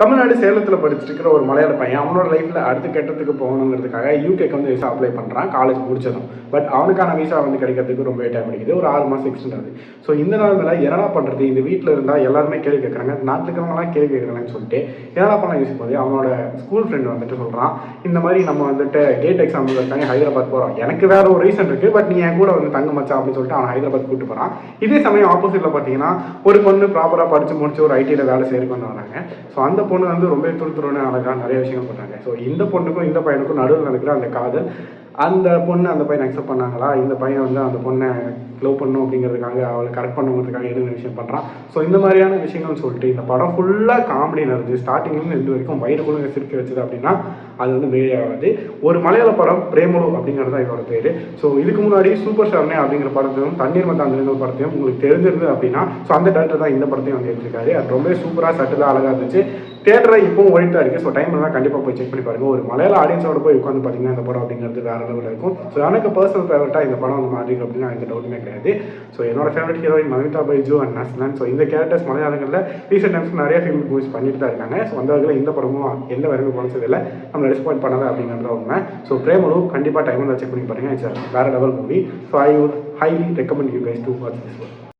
தமிழ்நாடு சேலத்தில் படிச்சுட்டு இருக்கிற ஒரு மலையாள பையன் அவனோட லைஃப்பில் அடுத்த கட்டத்துக்கு போகணுங்கிறதுக்காக யூகேக்கு வந்து விசா அப்ளை பண்ணுறான் காலேஜ் முடிச்சதும். பட் அவனுக்கான விசா வந்து கிடைக்கிறதுக்கு ரொம்ப டைம் பிடிக்குது. ஒரு 6 மாதம் எக்ஸ்டெண்ட் ஆகுது. ஸோ இந்த நாளில் என்னடா பண்ணுறது, இந்த வீட்டில் இருந்தால் எல்லாருமே கேள்வி கேட்குறாங்க, நாட்டில் இருக்கிறவங்களாம் கேள்வி கேட்குறாங்கன்னு சொல்லிட்டு என்னடா பண்ண யோசிக்கும் போது அவனோட ஸ்கூல் ஃப்ரெண்ட் வந்துட்டு சொல்கிறான், இந்த மாதிரி நம்ம வந்துட்டு கேட் எக்ஸாம் இருக்காங்க, ஹைதராபாத் போகிறோம். எனக்கு வேற ஒரு ரீசன் இருக்குது, பட் நீ என் கூட வந்து தங்க மச்சா அப்படின்னு சொல்லிட்டு அவன் ஹைதராபாத் கூப்பிட்டு போகிறான். இதே சமயம் ஆப்போசிட்டில் பார்த்தீங்கன்னா ஒரு பொண்ணு ப்ராப்பராக படித்து முடிச்சு ஒரு ஐடியில் வேலை செய்யறதுக்கு வந்து வராங்க. ஸோ அந்த பொண்ணு வந்து ரொம்ப துருத்துருன்னு அழகாக நிறைய விஷயங்கள் பண்ணுறாங்க. ஸோ இந்த பொண்ணுக்கும் இந்த பையனுக்கும் நடுவில் நடக்கிற அந்த காதல், அந்த பொண்ணு அந்த பையனை அக்செப்ட் பண்ணாங்களா, இந்த பையன் வந்து அந்த பொண்ணை லவ் பண்ணும் அப்படிங்கிறதுக்காக அவளை கரெக்ட் பண்ணுங்கிறதுக்காக என்னென்ன விஷயம் பண்ணுறான். ஸோ இந்த மாதிரியான விஷயங்கள்னு சொல்லிட்டு இந்த படம் ஃபுல்லாக காமெடி நடந்து ஸ்டார்டிங்லேருந்து எண்டு வரைக்கும் வயிறுக்குள்ள சிரிக்க வச்சது அப்படின்னா அது வந்து வெளியே ஆகாது. ஒரு மலையாள படம் பிரேமலு அப்படிங்கிறது தான் இதோட பேர். ஸோ இதுக்கு முன்னாடி சூப்பர் ஷார்னே அப்படிங்கிற படத்தையும் தண்ணீர் மத்தாந்திர படத்தையும் உங்களுக்கு தெரிஞ்சிருந்து அப்படின்னா ஸோ அந்த டேரக்டர் தான் இந்த படத்தையும் வந்து எடுத்திருக்காரு. அது ரொம்ப சூப்பராக சட்டுதான் அழகாக இருந்துச்சு. தியேட்டரில் இப்போவும் ஓடிட்டு இருக்குது. ஸோ டைம் இருந்தால் கண்டிப்பாக போய் செக் பண்ணி பாருங்கள். ஒரு மலையாள ஆடியன்ஸோட போய் உட்காந்து பார்த்தீங்கன்னா இந்த படம் அப்படிங்கிறது வேறு லெவலில் இருக்கும். ஸோ எனக்கு பர்சனல் ஃபேவரட்டாக இந்த படம் வந்து மாறிருக்கு அப்படின்னா எந்த டவுட்டுமே கிடையாது. ஸோ என்னோட favourite heroine Mamitha Baiju and Naslen. So இந்த கேரக்டர்ஸ் மலையாளங்களில் ரீசெண்ட் டைம்ஸ் நிறைய ஃபிலிம் மூவிஸ் பண்ணிட்டு தான் இருக்காங்க. ஸோ அந்த வகையில் இந்த படமும் எந்த வரைக்கும் குறைச்சதில்லை, நம்ம டிஸ்பாயிண்ட் பண்ணலை அப்படிங்கிறத உண்மை. ஸோ பிரேமலு கண்டிப்பாக டைம் வந்து செக் பண்ணி பாருங்கள். இட்ஸ் வேறு level movie. So I would highly recommend you guys to watch this one.